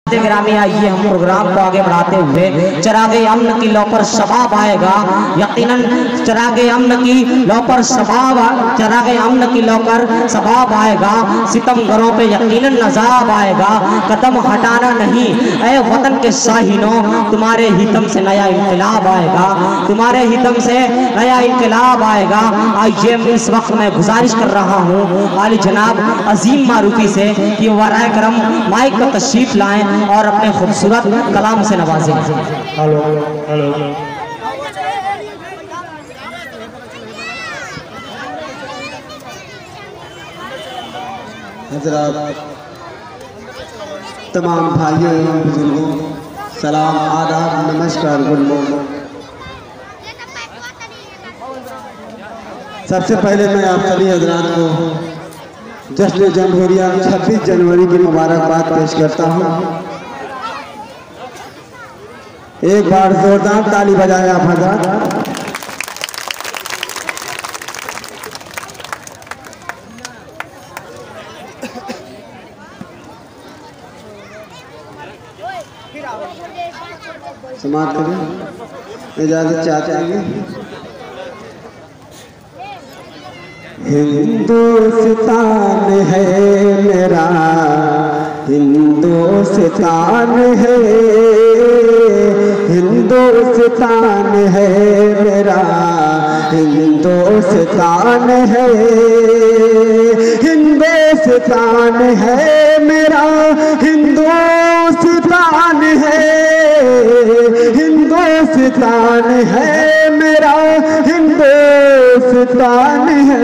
ग्रामी आइए हम प्रोग्राम को आगे बढ़ाते हुए चरागे अमन की लौ पर शबाब आएगा, यकीनन चरागे अमन की लौ पर शबाब, चरागे अमन की लौ पर शबाब आएगा, सितमगरों पे यकीनन नजाब आएगा। कदम हटाना नहीं ऐ वतन के शाहीनों, तुम्हारे हितम से नया इनकलाब आएगा, तुम्हारे हितम से नया इनकलाब आएगा। आइए इस वक्त मैं गुजारिश कर रहा हूँ आली जनाब अजीम मारूफी से कि वराए करम माइक का तशरीफ लाएं और अपने खूबसूरत कलाम से नवाजें। हेलो हेलो हज़रात, तमाम भाइयों एवं बुजुर्गों, सलाम, आदाब, नमस्कार, गुड मॉर्निंग। सबसे पहले मैं आप सभी हज़रात को जश्न जमहूरिया 26 जनवरी की मुबारकबाद पेश करता हूँ। एक बार जोरदार ताली बजाएं आप हज़रात। समाप्त करें, इजाज़त चाहते हैं। हिंदुस्तान है मेरा, हिंदुस्तान है, हिंदुस्तान है मेरा, हिंदुस्तान है, हिंदुस्तान है मेरा, हिंदुस्तान है, हिंदुस्तान है मेरा, हिंदुस्तान है।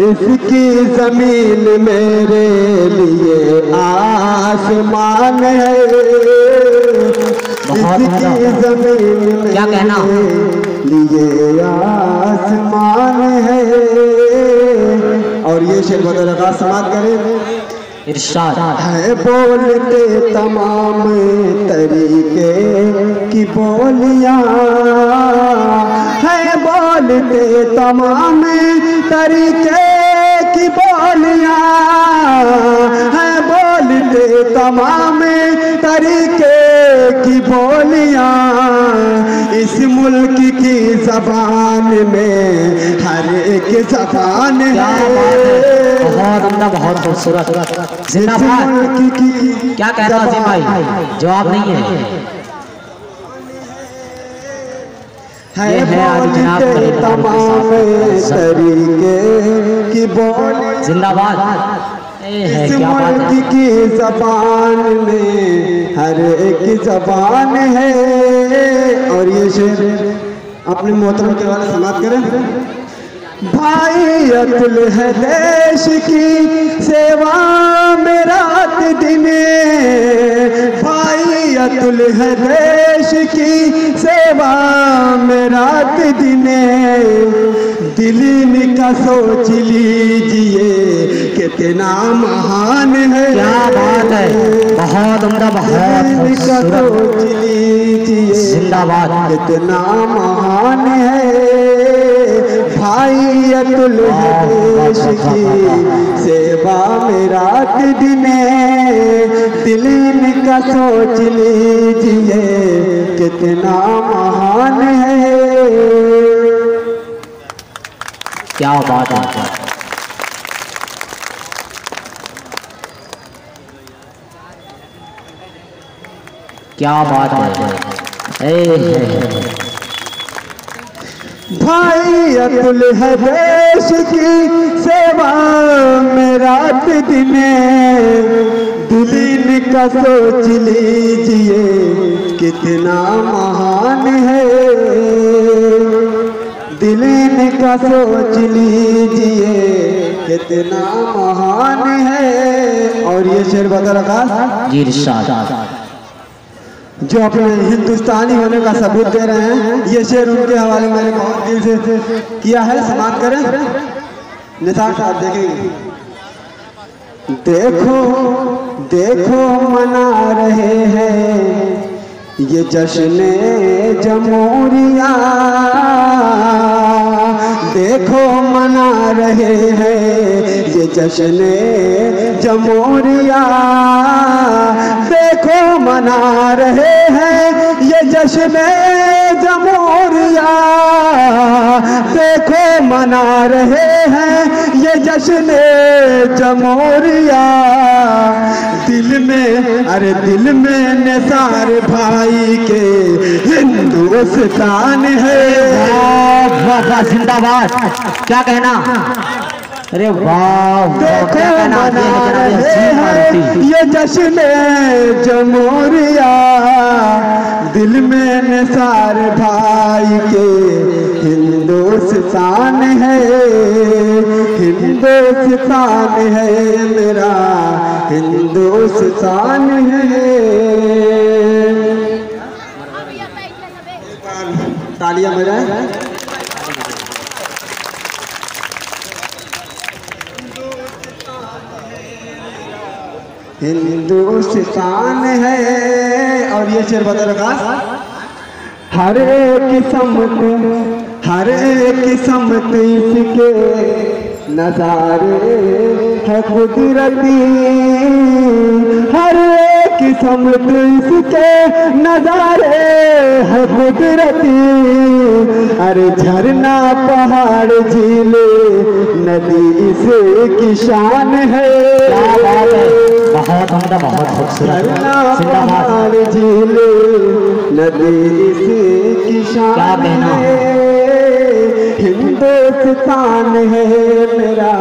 इसकी जमीन मेरे लिए आसमान है, इसकी जमीन क्या कहना लिए आसमान है। और ये शेर बदल का समाप्त करें। इरशाद है बोलते तमाम तरीके की बोलियां, है बोलते तमाम तरीके की बोलियां, है बोलते तमाम तरीके की बोलियां। इस मुल्क की जबान में हर एक जबान है। बहुत खूबसूरत, जिंदाबाद। क्या कह रहा अजीम भाई, जवाब नहीं है। है बोलते तमाम तरीके की बोली, जिंदाबाद। इस मुल्क की जबान में हर एक जबान है। और ये शेर अपने मोहतरम के वाले समाप्त करें। भाईयतुल है देश की सेवा में रात दिन, भाईयतुल है देश की सेवा में रात दिन। दिल का सोच लीजिए कितना महान है। क्या बात है, बहुत उम्दा, बहुत का सोच लीजिए जिंदाबाद, कितना महान है। भाईयतुल देश की सेवा में रात दिन, दिल का सोच लीजिए कितना महान है। क्या बात है। क्या बात है। भाईयतुल है देश की सेवा में रात दिन, दिल का सोच लीजिए कितना महान है। दिल का सोच लीजिए कितना महान है। और ये शेर बता रखा जी इरशाद, जो अपने हिंदुस्तानी होने का सबूत दे रहे हैं। ये शेर उनके हवाले मैंने बहुत दिल से किया है। समाप्त करें। निसार साहब देखेंगे। देखो देखो मना रहे हैं ये जश्न जमहूरिया, देखो मना रहे हैं ये जश्न जमहूरिया, देखो मना रहे हैं ये जश्न जमहूरिया, देखो मना रहे हैं ये जश्न जमहूरिया। दिल में, अरे दिल में निसार भाई के हिंदुस्तान है। वाह जिंदाबाद, क्या कहना, अरे वाह, देखो मना रहे हैं ये जश्न जमहूरिया, दिल में निसार भाई के हिंदुस्तान है, हिंदुस्तान है मेरा, हिंदुस्तान है। तालियां बजाएं। हिंदुस्तान है। और ये शेर बता रखा, हर एक किस्मत इसके नजारे है कुदरती, हर एक किस्मत इसके नजारे है कुदरती। अरे झरना पहाड़ झीले नदी इसे की शान है। बहुत उम्दा, बहुत खूबसूरत, पहाड़ झीले नदी इसे की शान है। हिंदुस्तान है मेरा,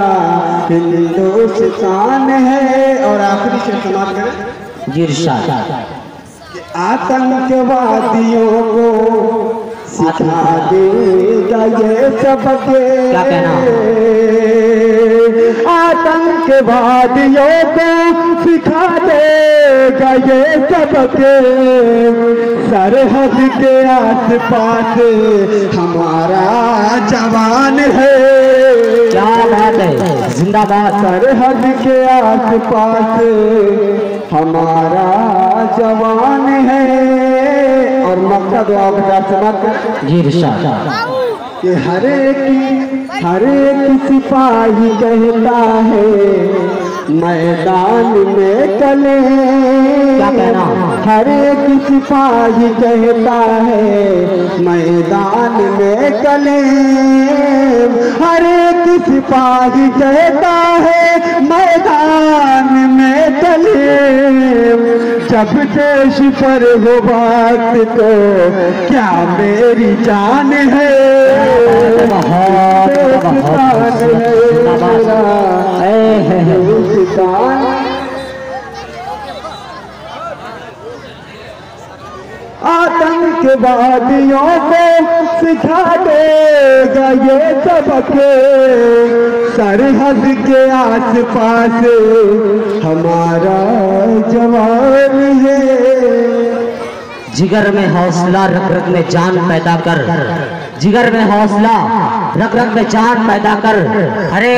हिंदुस्तान है। और आखिरी शेर समाप्त करें जी इरशाद। आतंकवादियों को सिखा देगा ये सबक, क्या कहना, आतंकवादियों को सिखा देगा ये सबक, सरहद के आस पास हमारा जवान है। क्या बात है, जिंदाबाद। सरहद के आस पास हमारा जवान है। और मक्का दुआ के साथ समाप्त जी इरशाद। कि हर एक सिपाही कहता है मैदान में चले, क्या कहना, हर एक सिपाही कहता है मैदान में चले, हर एक सिपाही कहता है मैदान में चले। जब देश पर हो बात तो क्या मेरी जान है। आतंकवादियों को सिखा देगा ये सबक, सरहद के आस पास हमारा जवान है। जिगर में हौसला रग रग में जान पैदा कर, जिगर में हौसला रग रग में जान पैदा कर, हरे